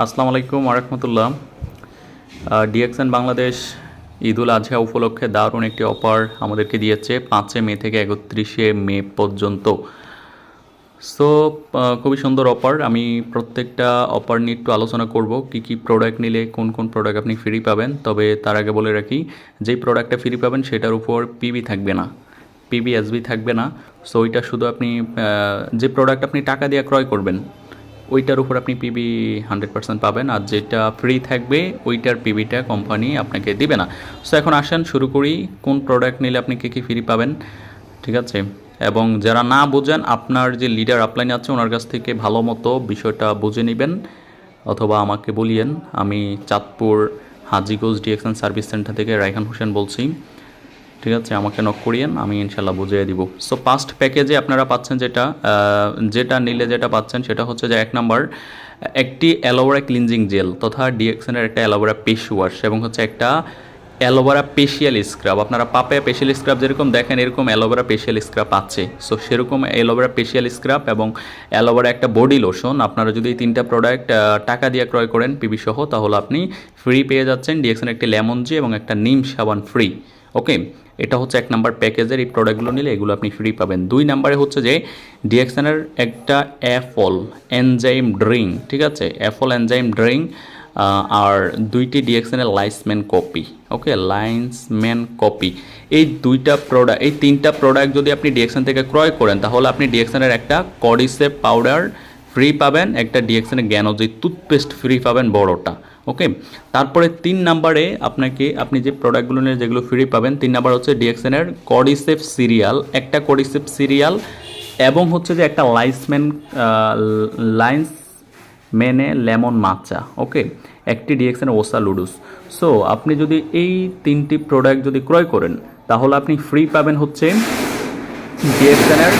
আসসালামু আলাইকুম ওরহমতুল্লাহ। ডিএক্সএন বাংলাদেশ ঈদুল আজহা উপলক্ষে দারুণ একটি অফার আমাদেরকে দিয়েছে 5 মে থেকে 31 মে পর্যন্ত। সো খুবই সুন্দর অফার। আমি প্রত্যেকটা অফার নিয়ে একটু আলোচনা করব, কি কি প্রোডাক্ট নিলে কোন কোন প্রোডাক্ট আপনি ফ্রি পাবেন। তবে তার আগে বলে রাখি, যেই প্রোডাক্টটা ফ্রি পাবেন সেটার উপর পিবি থাকবে না, পিবিএসবি থাকবে না। সো ওইটা শুধু আপনি যে প্রোডাক্ট আপনি টাকা দিয়ে ক্রয় করবেন ওইটার উপর আপনি পিবি 100% পাবেন, আর যেটা ফ্রি থাকবে ওইটার পিবিটা কোম্পানি আপনাকে দিবে না। সো এখন আসেন শুরু করি, কোন প্রোডাক্ট নিলে আপনি কী কী ফ্রি পাবেন, ঠিক আছে। এবং যারা না বোঝেন, আপনার যে লিডার আপলাইন আছে ওনার কাছ থেকে ভালো মতো বিষয়টা বুঝে নেবেন, অথবা আমাকে বলিয়েন। আমি Chandpur Hajiganj DXN service centre থেকে রায়হান হোসেন বলছি, ঠিক আছে। আমাকে নক করিয়েন, আমি ইনশাল্লাহ বুঝিয়ে দিব। সো ফার্স্ট প্যাকেজে আপনারা পাচ্ছেন যেটা নিলে যেটা পাচ্ছেন সেটা হচ্ছে যে 1 নাম্বার একটি অ্যালোভেরা ক্লিনজিং জেল তথা ডিএক্সএনের একটা অ্যালোভেরা ফেস ওয়াশ, এবং হচ্ছে একটা অ্যালোভেরা ফেশিয়াল স্ক্রাব। আপনারা পাপে ফেশিয়াল স্ক্রাব যেরকম দেখেন এরকম অ্যালোভেরা ফেশিয়াল স্ক্রাব আছে। সো সেরকম অ্যালোভেরা ফেশিয়াল স্ক্রাব এবং অ্যালোভেরা একটা বডি লোশন, আপনারা যদি এই 3টা প্রোডাক্ট টাকা দিয়ে ক্রয় করেন পিবি সহ, তাহলে আপনি ফ্রি পেয়ে যাচ্ছেন ডিএক্সএন একটি লেমন জি এবং একটা নিম সাবান ফ্রি। ওকে, এটা হচ্ছে 1 নাম্বার প্যাকেজের। এই প্রোডাক্টগুলো নিলে এগুলো আপনি ফ্রি পাবেন। 2 নাম্বারে হচ্ছে যে ডিএক্সএনের একটা অ্যাপল এনজাইম ড্রিঙ্ক, ঠিক আছে, অ্যাপল এনজাইম ড্রিঙ্ক, আর 2টি ডিএক্সএনের লাইন্সম্যান কপি। ওকে, লাইন্সম্যান কপি। এই 3টা প্রোডাক্ট যদি আপনি ডিএক্সএন থেকে ক্রয় করেন তাহলে আপনি ডিএক্সএনের একটা কডিসেপ পাউডার ফ্রি পাবেন, একটা ডিএক্সএনের জ্ঞানোজি টুথপেস্ট ফ্রি পাবেন বড়টা। ওকে, তারপরে 3 নাম্বারে আপনি যে প্রোডাক্টগুলো নিয়ে যেগুলো ফ্রি পাবেন, 3 নাম্বার হচ্ছে ডিএক্সএনের কডিসেপ সিরিয়াল, একটা কডিসেপ সিরিয়াল, এবং হচ্ছে যে একটা লাইন্সম্যানে লেমন মাচা। ওকে, একটি ডিএক্সএনের ওসা লুডুস। সো আপনি যদি এই 3টি প্রোডাক্ট যদি ক্রয় করেন তাহলে আপনি ফ্রি পাবেন হচ্ছে ডিএক্সএনের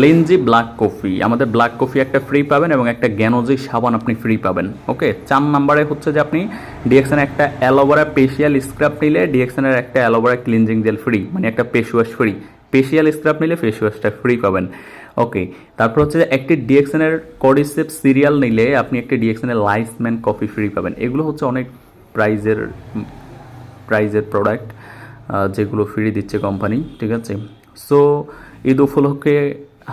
লিনজি ব্ল্যাক কফি, আমাদের ব্ল্যাক কফি একটা ফ্রি পাবেন, এবং একটা জ্ঞানোজি সাবান আপনি ফ্রি পাবেন। ওকে, 4 নাম্বারে হচ্ছে যে আপনি ডিএক্সএনের একটা অ্যালোভেরা ফেশিয়াল স্ক্রাব নিলে ডিএক্সএনের একটা অ্যালোভেরা ক্লিনজিং জেল ফ্রি, মানে একটা face wash free. Facial scrub নিলে ফেস ওয়াশটা ফ্রি পাবেন। ওকে, তারপর হচ্ছে যে একটি ডিএক্সএনের কডিসেপ সিরিয়াল নিলে আপনি একটি ডিএক্সএনের লাইন্সম্যান কফি ফ্রি পাবেন। এগুলো হচ্ছে অনেক প্রাইজের প্রোডাক্ট যেগুলো ফ্রি দিচ্ছে কোম্পানি, ঠিক আছে। সো ঈদ উপলক্ষে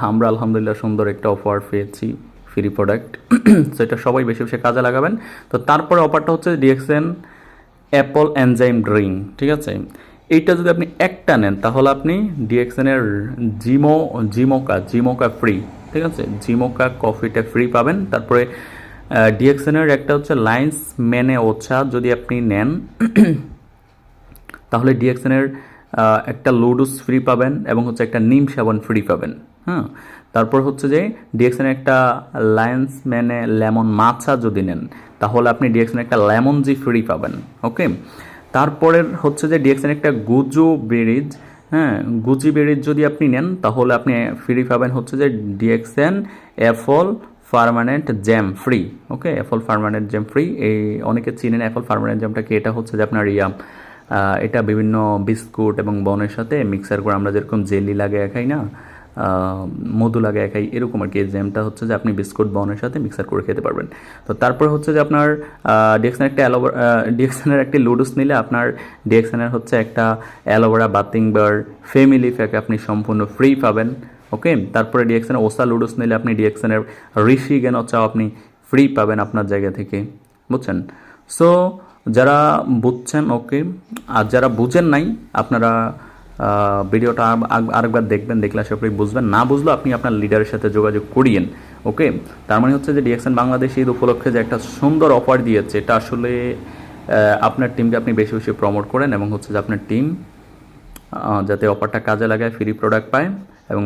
আমরা আলহামদুলিল্লাহ সুন্দর একটা অফার পেয়েছি, ফ্রি প্রোডাক্ট। সেটা সবাই বেশি বেশি কাজে লাগাবেন। তো তারপরে অফারটা হচ্ছে ডিএক্সএন অ্যাপল এনজাইম ড্রিঙ্ক, ঠিক আছে। এইটা যদি আপনি একটা নেন তাহলে আপনি ডিএক্সএনের জিমোকা ফ্রি, ঠিক আছে, জিমোকা কফিটা ফ্রি পাবেন। তারপরে ডিএক্সএনের একটা হচ্ছে লাইন্স ম্যানে ওছা যদি আপনি নেন তাহলে ডিএক্সএনের একটা লুডুস ফ্রি পাবেন, এবং হচ্ছে একটা নিম সাবান ফ্রি পাবেন। হ্যাঁ, তারপর হচ্ছে যে ডিএক্সএনের একটা লাইন্সম্যানে লেমন মাছা যদি নেন তাহলে আপনি ডিএক্সএনের একটা লেমন জি ফ্রি পাবেন। ওকে, তারপরের হচ্ছে যে ডিএক্সএন একটা গুজি বেরিজ যদি আপনি নেন তাহলে আপনি ফ্রি পাবেন হচ্ছে যে DXN apple permanent jam free. Okay, apple permanent jam free. এই অনেকে চিনেন অ্যাপল পার্মানেন্ট জ্যামটা কি, এটা হচ্ছে যে আপনার এটা বিভিন্ন বিস্কুট এবং বনের সাথে মিক্সার করে আমরা যেরকম জেলি লাগিয়ে খাই না, মধু লাগিয়ে খাই, এরকম আর কি। জ্যামটা হচ্ছে যে আপনি বিস্কুট বনের সাথে মিক্সার করে খেতে পারবেন। তো তারপরে হচ্ছে যে আপনার ডিএক্সএনের একটি লুডুস নিলে আপনার ডিএক্সএনের হচ্ছে একটা অ্যালোভেরা বাথিং বার ফ্যামিলি প্যাক আপনি সম্পূর্ণ ফ্রি পাবেন। ওকে, তারপরে ডিএক্সএনের ওসা লুডুস নিলে আপনি ডিএক্সএনের ঋষি জ্ঞান চাও আপনি ফ্রি পাবেন আপনার জায়গা থেকে, বুঝছেন। সো যারা বুঝছেন ওকে, আর যারা বুঝেন নাই আপনারা ভিডিওটা আরেকবার দেখবেন, দেখলে আশা করি বুঝবেন। না বুঝলেও আপনি আপনার লিডারের সাথে যোগাযোগ করিয়েন। ওকে, তার মানে হচ্ছে যে ডিএক্সএন বাংলাদেশ ঈদ উপলক্ষে যে একটা সুন্দর অফার দিয়েছে, এটা আসলে আপনার টিমকে আপনি বেশি বেশি প্রমোট করেন, এবং হচ্ছে যে আপনার টিম যাতে অফারটা কাজে লাগায়, ফ্রি প্রোডাক্ট পায়, এবং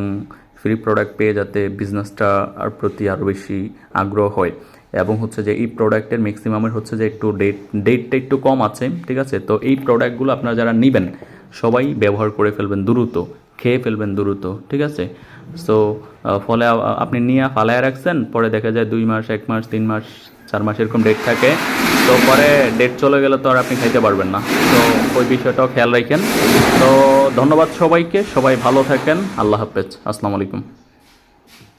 ফ্রি প্রোডাক্ট পেয়ে যাতে বিজনেসটা আর প্রতি আরও বেশি আগ্রহ হয়। এবং হচ্ছে যে এই প্রোডাক্টের ম্যাক্সিমামের হচ্ছে যে একটু ডেটটা একটু কম আছে, ঠিক আছে। তো এই প্রোডাক্টগুলো আপনারা যারা নেবেন সবাই ব্যবহার করে ফেলবেন দ্রুত, খেয়ে ফেলবেন দ্রুত, ঠিক আছে। সো ফলে আপনি নিয়ে ফালায় রাখছেন, পরে দেখা যায় 2 মাস 1 মাস 3 মাস 4 মাস এরকম ডেট থাকে, তো পরে ডেট চলে গেলে তো আর আপনি খাইতে পারবেন না। তো ওই বিষয়টাও খেয়াল রাখেন। তো ধন্যবাদ সবাইকে, সবাই ভালো থাকেন, আল্লাহ হাফেজ, আসসালামু আলাইকুম।